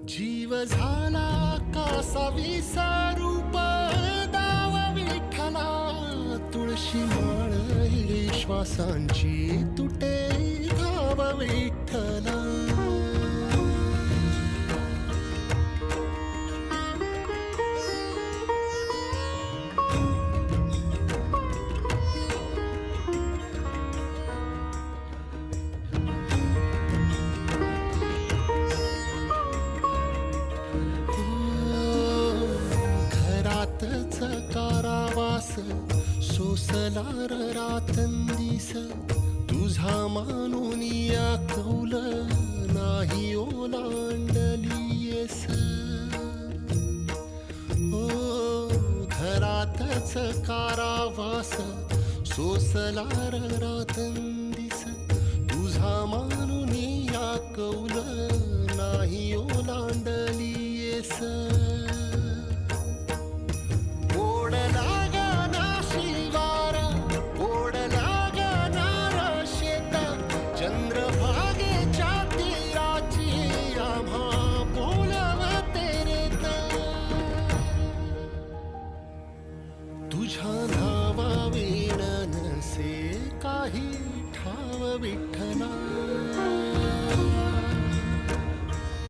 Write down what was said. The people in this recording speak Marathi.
जीव झाला कासा विसारूप दाव विठ्ठला, तुळशी माळ हिरे श्वासांची तुटे धाव विठ्ठला. घरातच कारावास सोसलार रातंदिस, तुझा मानून या कौल नाही ओलांडलीयस. हो घरातच कारावास सोसलार रातंदिस, तुझा मानून या कौल नाही